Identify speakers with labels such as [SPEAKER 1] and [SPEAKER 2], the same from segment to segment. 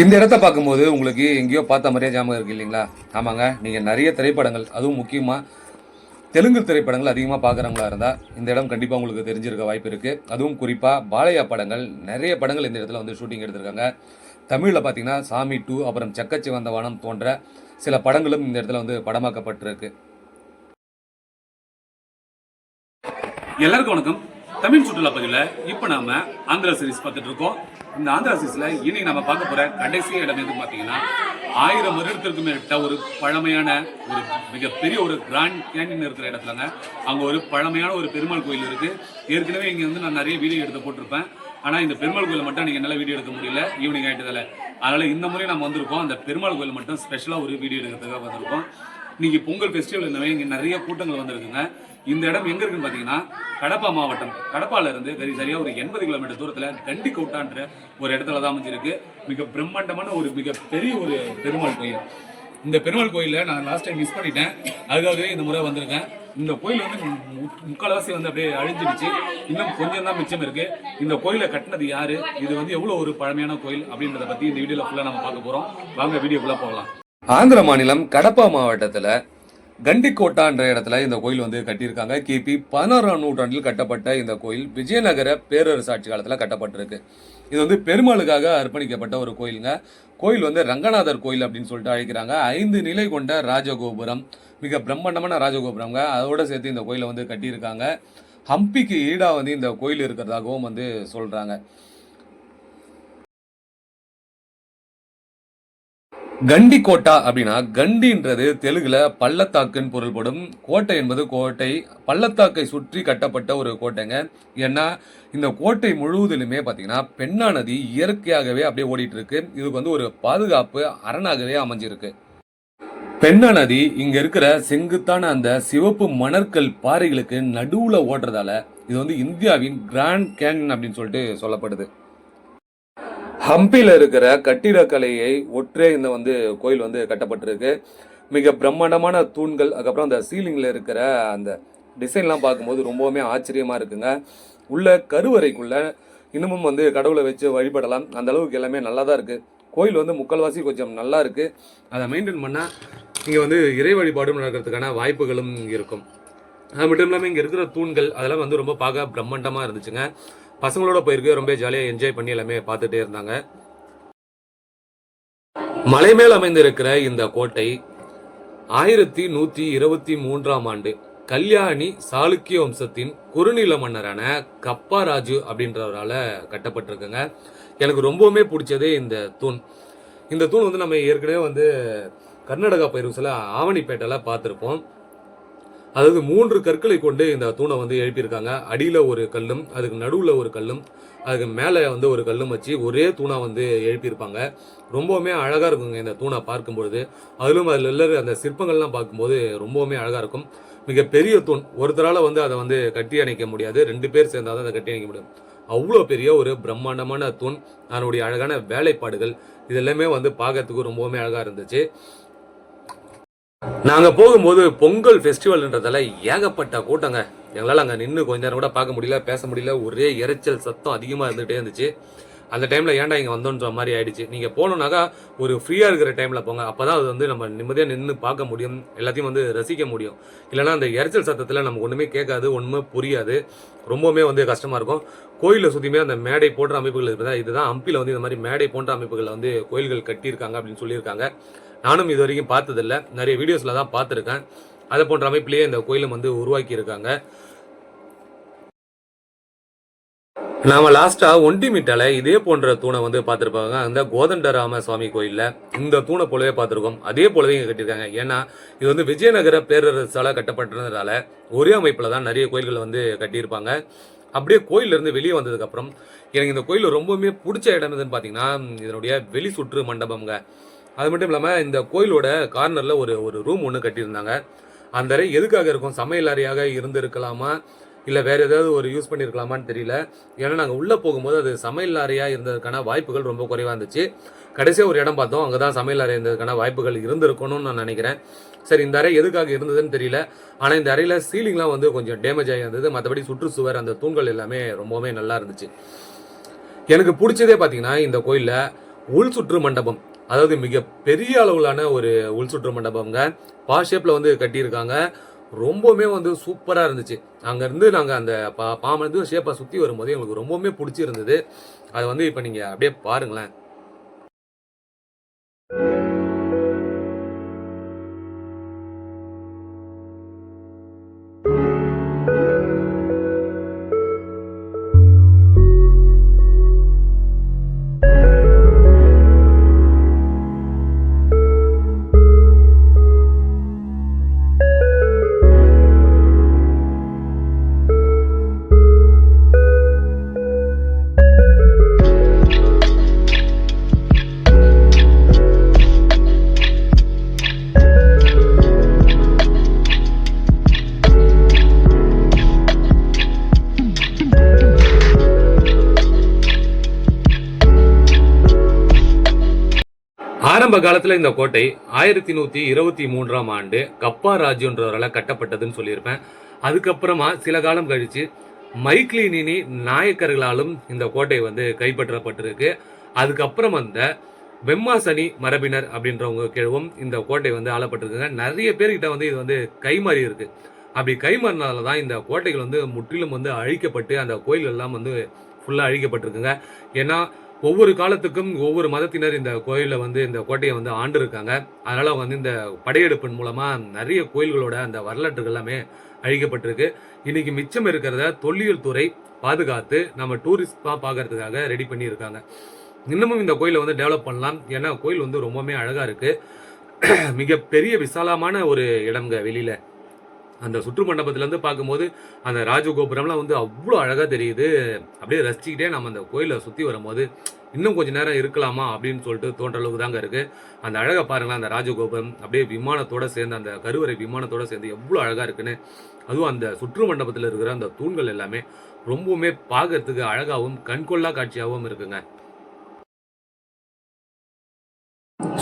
[SPEAKER 1] இந்த இடத்த பார்க்கும்போது உங்களுக்கு எங்கேயோ பார்த்த மாதிரியே ஞாபகம் இருக்கு இல்லைங்களா? ஆமாங்க, நீங்கள் நிறைய திரைப்படங்கள், அதுவும் முக்கியமாக தெலுங்கு திரைப்படங்கள் அதிகமாக பார்க்குறவங்களா இருந்தால் இந்த இடம் கண்டிப்பாக உங்களுக்கு தெரிஞ்சிருக்க வாய்ப்பு இருக்குது. அதுவும் குறிப்பாக பாலையா படங்கள், நிறைய படங்கள் இந்த இடத்துல வந்து ஷூட்டிங் எடுத்திருக்காங்க. தமிழில் பார்த்தீங்கன்னா சாமி 2, அப்புறம் செக்கச்சி வந்த வானம் போன்ற சில படங்களும் இந்த இடத்துல வந்து படமாக்கப்பட்டிருக்கு. எல்லாருக்கும் வணக்கம். தமிழ் சுற்றுலா பதிவில் இப்போ நாம ஆந்திரா சீரிஸ் பார்த்துட்டு இருக்கோம். இந்த ஆந்திரா சீரிஸ்ல இன்னைக்கு நம்ம பார்க்க போற கடைசி இடம் எதுன்னு பார்த்தீங்கன்னா 1000 வருடத்திற்கு மேற்பட்ட ஒரு பழமையான ஒரு மிகப்பெரிய ஒரு கிராண்ட் கேண்டின் இருக்கிற இடத்துலங்க. அங்கே ஒரு பழமையான ஒரு பெருமாள் கோயில் இருக்கு. ஏற்கனவே இங்கே வந்து நான் நிறைய வீடியோ எடுத்து போட்டிருப்பேன். ஆனால் இந்த பெருமாள் கோயில் மட்டும் நீங்கள் என்னால் வீடியோ எடுக்க முடியல, ஈவினிங் ஆகிட்டதில்ல. அதனால் இந்த முறை நம்ம வந்திருக்கோம். அந்த பெருமாள் கோயில் மட்டும் ஸ்பெஷலாக ஒரு வீடியோ எடுக்கிறதுக்காக வந்திருக்கோம். இன்னைக்கு பொங்கல் ஃபெஸ்டிவல் இருந்தவே இங்கே நிறைய கூட்டங்கள் வந்திருக்குங்க. இந்த இடம் எங்க இருக்குன்னு பாத்தீங்கன்னா கடப்பா மாவட்டம். கடப்பால இருந்து சரியா ஒரு 80 கிலோமீட்டர் தூரத்துல கண்டிக்கோட்டான்ற ஒரு இடத்துல தான் அமைஞ்சிருக்கு. மிக பிரம்மாண்டமான ஒரு மிகப்பெரிய ஒரு பெருமாள் கோயில். இந்த பெருமாள் கோயில நான் லாஸ்ட் டைம் மிஸ் பண்ணிட்டேன், அதுக்காகவே இந்த முறை வந்திருக்கேன். இந்த கோயில் வந்து முக்கால்வாசி வந்து அப்படியே அழிஞ்சிடுச்சு, இன்னும் கொஞ்சம் தான் மிச்சம் இருக்கு. இந்த கோயிலை கட்டினது யாரு, இது வந்து எவ்வளவு ஒரு பழமையான கோயில் அப்படின்றத பத்தி இந்த வீடியோல ஃபுல்லா நம்ம பார்க்க போறோம். வாங்க வீடியோக்குள்ள போகலாம். ஆந்திர மாநிலம் கடப்பா மாவட்டத்துல கண்டிக்கோட்டா என்ற இடத்துல இந்த கோயில் வந்து கட்டியிருக்காங்க. கிபி 16ஆம் நூற்றாண்டில் கட்டப்பட்ட இந்த கோயில் விஜயநகர பேரரசு ஆட்சி காலத்தில் கட்டப்பட்டிருக்கு. இது வந்து பெருமாளுக்காக அர்ப்பணிக்கப்பட்ட ஒரு கோயிலுங்க. கோயில் வந்து ரங்கநாதர் கோயில் அப்படின்னு சொல்லிட்டு அழைக்கிறாங்க. 5 நிலை கொண்ட ராஜகோபுரம், மிக பிரம்மாண்டமான ராஜகோபுரங்க. அதோட சேர்த்து இந்த கோயிலை வந்து கட்டியிருக்காங்க. ஹம்பிக்கு ஈடா வந்து இந்த கோயில் இருக்கிறதாகவும் வந்து சொல்றாங்க. கண்டி கோட்டா அப்படின்னா, கண்டின்றது தெலுங்குல பள்ளத்தாக்குன்னு பொருள்படும். கோட்டை என்பது கோட்டை, பள்ளத்தாக்கை சுற்றி கட்டப்பட்ட ஒரு கோட்டைங்க. ஏன்னா இந்த கோட்டை முழுவதிலுமே பார்த்தீங்கன்னா பெண்ணா நதி இயற்கையாகவே அப்படியே ஓடிட்டு இருக்கு. இதுக்கு வந்து ஒரு பாதுகாப்பு அரணாகவே அமைஞ்சிருக்கு. பெண்ணா நதி இங்க இருக்கிற செங்குத்தான அந்த சிவப்பு மணற்கல் பாறைகளுக்கு நடுவுல ஓடுறதால இது வந்து இந்தியாவின் கிராண்ட் கேன்யன் அப்படின்னு சொல்லிட்டு சொல்லப்படுது. ஹம்பியில் இருக்கிற கட்டிடக்கலையை ஒற்றே இந்த வந்து கோயில் வந்து கட்டப்பட்டிருக்கு. மிக பிரம்மாண்டமான தூண்கள், அதுக்கப்புறம் அந்த சீலிங்கில் இருக்கிற அந்த டிசைன்லாம் பார்க்கும்போது ரொம்பவுமே ஆச்சரியமாக இருக்குங்க. உள்ள கருவறைக்குள்ள இன்னமும் வந்து கடவுளை வச்சு வழிபடலாம், அந்த அளவுக்கு எல்லாமே நல்லா தான் இருக்குது. கோயில் வந்து முக்கால்வாசி கொஞ்சம் நல்லா இருக்குது. அதை மெயின்டைன் பண்ணால் இங்கே வந்து இறை வழிபாடும் நடக்கிறதுக்கான வாய்ப்புகளும் இங்கே இருக்கும். அது மட்டும் இல்லாமல் இங்கே இருக்கிற தூண்கள் அதெல்லாம் வந்து ரொம்ப பார்க்க பிரம்மாண்டமாக இருந்துச்சுங்க. பசங்களோட போயிருக்கு, ரொம்ப ஜாலியாக என்ஜாய் பண்ணி எல்லாமே பார்த்துட்டே இருந்தாங்க. மலை மேல் அமைந்திருக்கிற இந்த கோட்டை 1123ஆம் ஆண்டு கல்யாணி சாளுக்கிய வம்சத்தின் குறுநில மன்னரான கப்பாராஜு அப்படின்றவரால் கட்டப்பட்டிருக்குங்க. எனக்கு ரொம்பவுமே பிடிச்சதே இந்த தூண். இந்த தூண் வந்து நம்ம ஏற்கனவே வந்து கர்நாடகா பயிர்வுசில் ஆவணிப்பேட்டையில் பார்த்துருப்போம். அதாவது 3 கற்களை கொண்டு இந்த தூணை வந்து எழுப்பியிருக்காங்க. அடியில் ஒரு கல்லும், அதுக்கு நடுவில் ஒரு கல்லும், அதுக்கு மேலே வந்து ஒரு கல்லும் வச்சு ஒரே தூணை வந்து எழுப்பியிருப்பாங்க. ரொம்பவுமே அழகாக இருக்குங்க இந்த தூணை பார்க்கும்பொழுது. அதிலும் அதில் எல்லாரும் அந்த சிற்பங்கள்லாம் பார்க்கும்போது ரொம்பவுமே அழகாக இருக்கும். மிகப்பெரிய தூண், ஒருத்தரால் வந்து அதை வந்து கட்டி அணைக்க முடியாது, 2 பேர் சேர்ந்தால் தான் அதை கட்டி அணைக்க முடியும். அவ்வளோ பெரிய ஒரு பிரம்மாண்டமான தூண், அதனுடைய அழகான வேலைப்பாடுகள் இதெல்லாமே வந்து பார்க்கறதுக்கு ரொம்பவுமே அழகாக இருந்துச்சு. நாங்கள் போகும்போது பொங்கல் ஃபெஸ்டிவல்ன்றதால ஏகப்பட்ட கூட்டங்க. எங்களால் அங்கே நின்று கொஞ்ச நேரம் கூட பார்க்க முடியல, பேச முடியல. ஒரே இறைச்சல் சத்தம் அதிகமாக இருந்துகிட்டே இருந்துச்சு. அந்த டைமில் ஏன்டா இங்கே வந்தோன்ற மாதிரி ஆயிடுச்சு. நீங்கள் போகணுன்னாக்கா ஒரு ஃப்ரீயாக இருக்கிற டைமில் போங்க, அப்போ தான் அது வந்து நம்ம நிம்மதியாக நின்று பார்க்க முடியும், எல்லாத்தையும் வந்து ரசிக்க முடியும். இல்லைனா அந்த இறைச்சல் சத்தத்தில் நமக்கு ஒன்றுமே கேட்காது, ஒன்றுமே புரியாது, ரொம்பவுமே வந்து கஷ்டமாக இருக்கும். கோயிலில் சுற்றியுமே அந்த மேடை போன்ற அமைப்புகள் இருக்குதா, இதுதான் ஹம்பியில் வந்து இந்த மாதிரி மேடை போன்ற அமைப்புகளில் வந்து கோயில்கள் கட்டியிருக்காங்க அப்படின்னு சொல்லியிருக்காங்க. நானும் இது வரைக்கும் பார்த்ததில்லை, நிறைய வீடியோஸில் தான் பார்த்துருக்கேன். அதை போன்ற அமைப்பிலேயே இந்த கோயிலும் வந்து உருவாக்கி இருக்காங்க. நாம லாஸ்டா ஒண்டிமிட்டால இதே போன்ற தூணை வந்து பார்த்துருப்பாங்க. அந்த கோதண்டராம சுவாமி கோயிலில் இந்த தூணை போலவே பார்த்துருக்கோம். அதே போலவே இங்கே கட்டியிருக்காங்க. ஏன்னா இது வந்து விஜயநகர பேரரசால் கட்டப்பட்டதுனால ஒரே அமைப்பில் தான் நிறைய கோயில்கள் வந்து கட்டியிருப்பாங்க. அப்படியே கோயிலிருந்து வெளியே வந்ததுக்கப்புறம் எனக்கு இந்த கோயில் ரொம்பவுமே பிடிச்ச இடம் எதுன்னு பார்த்தீங்கன்னா இதனுடைய வெளி சுற்று மண்டபம்ங்க. அது மட்டும் இல்லாமல் இந்த கோயிலோட கார்னரில் ஒரு ரூம் ஒன்று கட்டியிருந்தாங்க. அந்த அறை எதுக்காக இருக்கும், சமையல் அறையாக இருந்திருக்கலாமா இல்லை வேறு ஏதாவது ஒரு யூஸ் பண்ணியிருக்கலாமான்னு தெரியல. ஏன்னா நாங்கள் உள்ளே போகும்போது அது சமையல் அறையாக இருந்ததுக்கான வாய்ப்புகள் ரொம்ப குறைவாக இருந்துச்சு. கடைசியாக ஒரு இடம் பார்த்தோம், அங்கே தான் சமையல் அறை இருந்ததுக்கான வாய்ப்புகள் இருந்திருக்கணும்னு நான் நினைக்கிறேன். சரி, இந்த அறை எதுக்காக இருந்ததுன்னு தெரியல. ஆனால் இந்த அறையில் சீலிங்லாம் வந்து கொஞ்சம் டேமேஜ் ஆகி இருந்தது. மற்றபடி சுற்றுச்சுவர் அந்த தூண்கள் எல்லாமே ரொம்பவுமே நல்லா இருந்துச்சு. எனக்கு பிடிச்சதே பார்த்தீங்கன்னா இந்த கோயிலில்
[SPEAKER 2] உள் சுற்று மண்டபம், அதாவது மிக பெரிய அளவிலான ஒரு உள் சுற்று மண்டபம்ங்க. ஷேப்ல வந்து கட்டியிருக்காங்க. ரொம்பவுமே வந்து சூப்பரா இருந்துச்சு. அங்கேருந்து நாங்கள் அந்த பாம்பு ஷேப்பை சுற்றி வரும்போது எங்களுக்கு ரொம்பவுமே பிடிச்சிருந்தது. அதை வந்து இப்போ நீங்கள் அப்படியே பாருங்களேன். ஆரம்ப காலத்துல இந்த கோட்டை 1123ஆம் ஆண்டு கப்பா ராஜுன்றவரால் கட்டப்பட்டதுன்னு சொல்லியிருப்பேன். அதுக்கப்புறமா சில காலம் கழிச்சு மைக்லினினி நாயக்கர்களாலும் இந்த கோட்டை வந்து கைப்பற்றப்பட்டிருக்கு. அதுக்கப்புறம் அந்த வெம்மாசனி மரபினர் அப்படின்றவங்க கீழவும் இந்த கோட்டை வந்து ஆளப்பட்டிருக்குங்க. நிறைய பேர்கிட்ட வந்து இது வந்து கைமாறி இருக்கு. அப்படி கைமாறினால தான் இந்த கோட்டைகள் வந்து முற்றிலும் வந்து அழிக்கப்பட்டு அந்த கோயில்கள் எல்லாம் வந்து ஃபுல்லாக அழிக்கப்பட்டிருக்குங்க. ஏன்னா ஒவ்வொரு காலத்துக்கும் ஒவ்வொரு மதத்தினர் இந்த கோயிலை வந்து இந்த கோட்டையை வந்து ஆண்டு இருக்காங்க. அதனால வந்து இந்த படையெடுப்பின் மூலமா நிறைய கோயில்களோட அந்த வரலாற்றுகள் எல்லாமே அழிக்கப்பட்டிருக்கு. இன்னைக்கு மிச்சம் இருக்கிறத தொல்லியல் துறை பாதுகாத்து நம்ம டூரிஸ்டாக பார்க்கறதுக்காக ரெடி பண்ணி இருக்காங்க. இன்னமும் இந்த கோயிலை வந்து டெவலப் பண்ணலாம். ஏன்னா கோயில் வந்து ரொம்பவுமே அழகா இருக்கு. மிக பெரிய விசாலமான ஒரு இடம்ங்க. வெளியில அந்த சுற்று மண்டபத்திலேருந்து பார்க்கும்போது அந்த ராஜகோபுரம்லாம் வந்து அவ்வளோ அழகாக தெரியுது. அப்படியே ரசிச்சுக்கிட்டே நம்ம அந்த கோயிலை சுற்றி வரும்போது இன்னும் கொஞ்சம் நேரம் இருக்கலாமா அப்படின்னு சொல்லிட்டு தோன்ற அளவுக்கு தாங்க இருக்குது. அந்த அழகை பாருங்களேன், அந்த ராஜகோபுரம் அப்படியே விமானத்தோடு சேர்ந்து அந்த கருவறை விமானத்தோடு சேர்ந்து எவ்வளோ அழகாக இருக்குன்னு. அதுவும் அந்த சுற்று மண்டபத்தில் இருக்கிற அந்த தூண்கள் எல்லாமே ரொம்பவுமே பார்க்கறதுக்கு அழகாகவும் கண்கொள்ளா காட்சியாகவும் இருக்குங்க.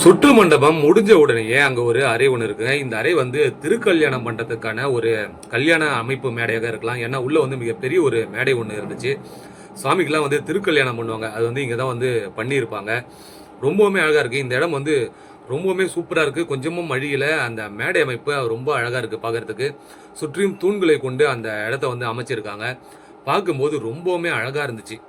[SPEAKER 2] சுற்று மண்டபம் முடிஞ்ச உடனேயே அங்க ஒரு அறை ஒன்று இருக்குங்க. இந்த அறை வந்து திருக்கல்யாணம் பண்றதுக்கான ஒரு கல்யாண அமைப்பு மேடையாக இருக்கலாம். ஏன்னா உள்ள வந்து மிகப்பெரிய ஒரு மேடை ஒன்று இருந்துச்சு. சாமிக்கெல்லாம் வந்து திருக்கல்யாணம் பண்ணுவாங்க. அது வந்து இங்கே தான் வந்து பண்ணியிருப்பாங்க. ரொம்பவுமே அழகா இருக்கு. இந்த இடம் வந்து ரொம்பவுமே சூப்பராக இருக்கு. கொஞ்சமும் அழியல. அந்த மேடை அமைப்பு ரொம்ப அழகா இருக்கு பார்க்கறதுக்கு. சுற்றியும் தூண்களை கொண்டு அந்த இடத்த வந்து அமைச்சிருக்காங்க. பார்க்கும்போது ரொம்பவுமே அழகா இருந்துச்சு.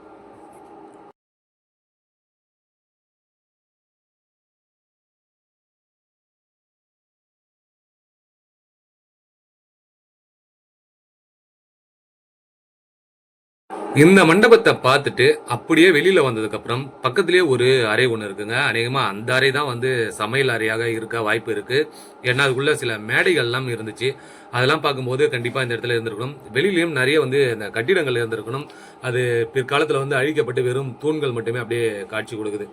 [SPEAKER 2] இந்த மண்டபத்தை பார்த்துட்டு அப்படியே வெளியில வந்ததுக்கு அப்புறம் பக்கத்திலேயே ஒரு அறை ஒன்று இருக்குங்க. அநேகமா அந்த அறை தான் வந்து சமையல் அறையாக இருக்க வாய்ப்பு இருக்கு. ஏன்னா அதுக்குள்ள சில மேடைகள் எல்லாம் இருந்துச்சு. அதெல்லாம் பார்க்கும்போது கண்டிப்பா இந்த இடத்துல இருந்திருக்கணும். வெளியிலயும் நிறைய வந்து இந்த கட்டிடங்கள் இருந்திருக்கணும். அது பிற்காலத்துல வந்து அழிக்கப்பட்டு வெறும் தூண்கள் மட்டுமே அப்படியே காட்சி கொடுக்குது.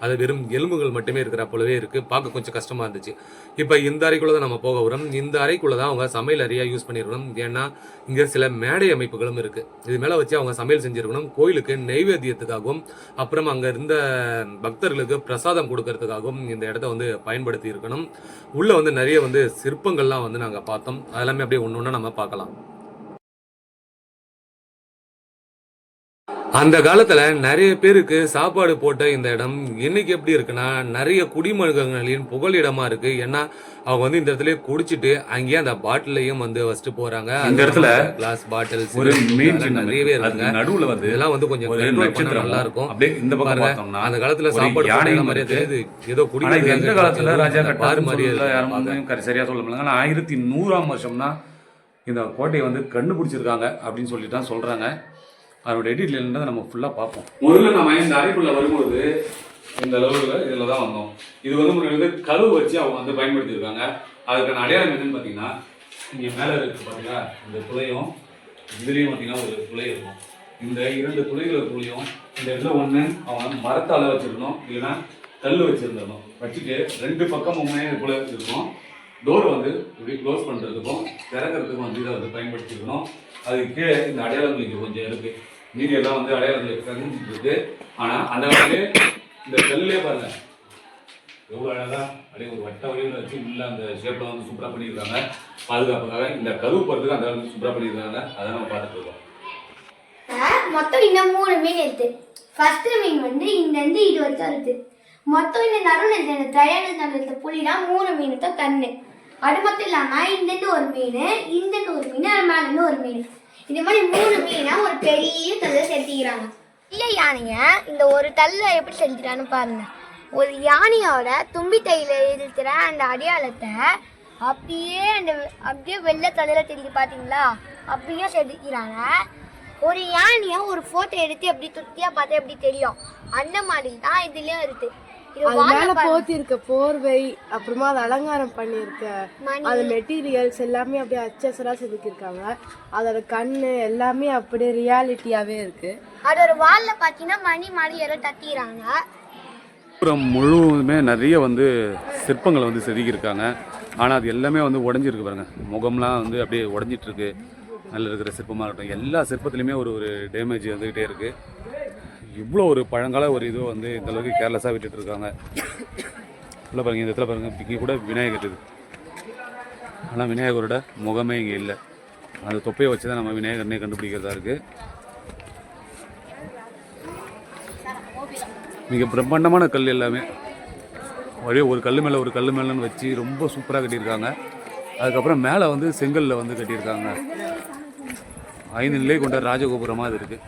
[SPEAKER 2] அது வெறும் எலும்புகள் மட்டுமே இருக்கிற போலவே இருக்கு. பார்க்க கொஞ்சம் கஷ்டமா இருந்துச்சு. இப்போ இந்த அறைக்குள்ள தான் நம்ம போக வரோம். இந்த அறைக்குள்ள தான் அவங்க சமையல் அறையா யூஸ் பண்ணிருக்கணும். ஏன்னா இங்க சில மேடை அமைப்புகளும் இருக்கு. இது மேல வச்சு அவங்க சமையல் செஞ்சிருக்கணும். கோயிலுக்கு நெய்வேத்தியத்துக்காகவும் அப்புறம் அங்க இருந்த பக்தர்களுக்கு பிரசாதம் கொடுக்கறதுக்காகவும் இந்த இடத்த வந்து பயன்படுத்தி இருக்கணும். உள்ள வந்து நிறைய வந்து சிற்பங்கள்லாம் வந்து நாங்க பார்த்தோம். அதெல்லாமே அப்படியே ஒன்று ஒன்றா நம்ம பார்க்கலாம். அந்த காலத்துல நிறைய பேருக்கு சாப்பாடு போட்ட இந்த இடம் இன்னைக்கு எப்படி இருக்குன்னா நிறைய குடிமகன்களின் புகலிடமா இருக்கு. ஏன்னா அவங்க வந்து இந்த இடத்துல குடிச்சிட்டு அங்கேயே அந்த பாட்டிலையும் வந்து வச்சுட்டு போறாங்க. இந்த இடத்துல கிளாஸ் பாட்டில்ஸ் ஒரு நிறையவே இருக்குங்க. நடுவுல வந்து இதெல்லாம் வந்து கொஞ்சம் நல்லா இருக்கும். அப்படியே இந்த பக்கம் பார்த்தோம்னா அந்த காலத்துல சாப்பாடு போட்ட மாதிரியே தெரியுது. ஏதோ குடிக்கிறாங்க. இந்த காலத்துல ராஜா பார் மாதிரி யாரும் சரியா சொல்ல முடியல. 1100ஆம் வருஷம்னா இந்த கோட்டையை வந்து கண்டுபிடிச்சிருக்காங்க அப்படின்னு சொல்லிட்டு தான் சொல்றாங்க. அதோட எடிட்ல நம்ம ஃபுல்லாக பார்ப்போம். முதல்ல நம்ம இந்த அறைக்குள்ள வரும்போது இந்த அளவுல இதில் தான் வந்தோம். இது வந்து முன்னாடி கழுவு வச்சு அவங்க வந்து பயன்படுத்தியிருக்காங்க. அதுக்கான அடையாளம் என்னன்னு பார்த்தீங்கன்னா இங்கே மேலே இருக்கு பார்த்தீங்கன்னா இந்த துளையும் இதுலேயும் பார்த்தீங்கன்னா ஒரு துளை இருக்கும். இந்த 2 துளைகளுக்குள்ளேயும் இந்த இடத்துல ஒன்று அவங்க மரத்தால் வச்சிருக்கணும், இல்லைன்னா கல் வச்சிருந்தோம். வச்சுட்டு 2 பக்கமுமே இதுக்குள்ள இருக்கும். டோர் வந்து இப்படி க்ளோஸ் பண்ணுறதுக்கும் திறக்கிறதுக்கும் வந்து இதை வந்து பயன்படுத்திருக்கணும். அதுக்கு கீழே இந்த அடையாளங்கள் இங்கே கொஞ்சம் இருக்குது. மீதி எல்லாம் வந்து அடையாளங்கள் கழிஞ்சிட்டு இருக்கு. ஆனால் அந்த காலத்திலே இந்த கல்லே பாருங்க எவ்வளோ அழகாக அப்படியே ஒரு வட்ட வடிவில் வச்சு உள்ள அந்த ஷேப்பில் வந்து சூப்பராக பண்ணியிருக்காங்க. பாதுகாப்புக்காக இந்த கதவு போகிறதுக்கு அந்த வந்து சூப்பராக பண்ணியிருக்காங்க. அதை நம்ம பார்த்துட்டு இருக்கோம்.
[SPEAKER 3] மொத்தம் இன்னும் 3 மீன் இருக்கு. ஃபர்ஸ்ட் மீன் வந்து இங்கேருந்து இது வரைக்கும் இருக்கு. மொத்தம் இந்த நடுவில் இந்த ட்ரையாங்கிள் நடுவில் புள்ளிலாம் 3 மீன் தான் கண்ணு. அது மட்டும் இல்லாமல் இங்கேருந்து ஒரு மீன், இங்கேருந்து ஒரு மீன், அது மேலேருந்து ஒரு மீன், இந்த மாதிரி 3 மீனை ஒரு பெரிய கல்லை செலுத்திக்கிறாங்க. இல்லை யானைங்க இந்த ஒரு கல்லை எப்படி செலுத்திக்கிறான்னு பாருங்க. ஒரு யானையோட தும்பிக்கையில் இருக்கிற அந்த அடையாளத்தை அப்படியே வெள்ளை கல்லில் தெரிஞ்சு பார்த்தீங்களா, அப்படியே செதுக்கிறாங்க. ஒரு யானையை ஒரு ஃபோட்டோ எடுத்து எப்படி துத்தியாக பார்த்தா எப்படி தெரியும், அந்த மாதிரி தான் இதுலேயும் இருக்குது.
[SPEAKER 4] அது மேல போத்தி இருக்க போர்வை, அப்புறமா அது அலங்காரம் பண்ணியிருக்க அந்த மெட்டீரியல்ஸ் எல்லாமே அப்படியே அச்சசரா செதுக்கியிருக்காங்க. அதோட கண்ணு எல்லாமே அப்படியே ரியாலிட்டியாவே இருக்கு.
[SPEAKER 3] அதோட வால்ல பார்த்தீங்கன்னா மணி மாதிரி யாரோ தட்டிக்கிறாங்க.
[SPEAKER 1] அப்புறம் முழுவதுமே நிறைய வந்து சிற்பங்களை வந்து செதுக்கியிருக்காங்க. ஆனால் அது எல்லாமே வந்து உடஞ்சிருக்கு பாருங்க. முகம்லாம் வந்து அப்படியே உடஞ்சிட்டு இருக்கு. நல்ல இருக்கிற சிற்பமாக இருக்கட்டும், எல்லா சிற்பத்துலேயுமே ஒரு டேமேஜ் வந்துக்கிட்டே இருக்குது. இவ்வளோ ஒரு பழங்கால ஒரு இது வந்து இந்த அளவுக்கு கேர்லெஸ்ஸாக விட்டுட்டு இருக்காங்க. உள்ள பாருங்க, இந்த இடத்துல பாருங்க, இங்கே கூட விநாயகர் இருக்குது. ஆனால் விநாயகரோட முகமே இங்கே இல்லை. அந்த தொப்பையை வச்சு தான் நம்ம விநாயகர்னே கண்டுபிடிக்கிறதா இருக்குது. மிக பிரம்மாண்டமான கல் எல்லாமே அப்படியே ஒரு கல் மேலே ஒரு கல் மேலேன்னு வச்சு ரொம்ப சூப்பராக கட்டியிருக்காங்க. அதுக்கப்புறம் மேலே வந்து செங்கல்ல வந்து கட்டியிருக்காங்க. 5 நிலை கொண்ட ராஜகோபுரமாக இது இருக்குது.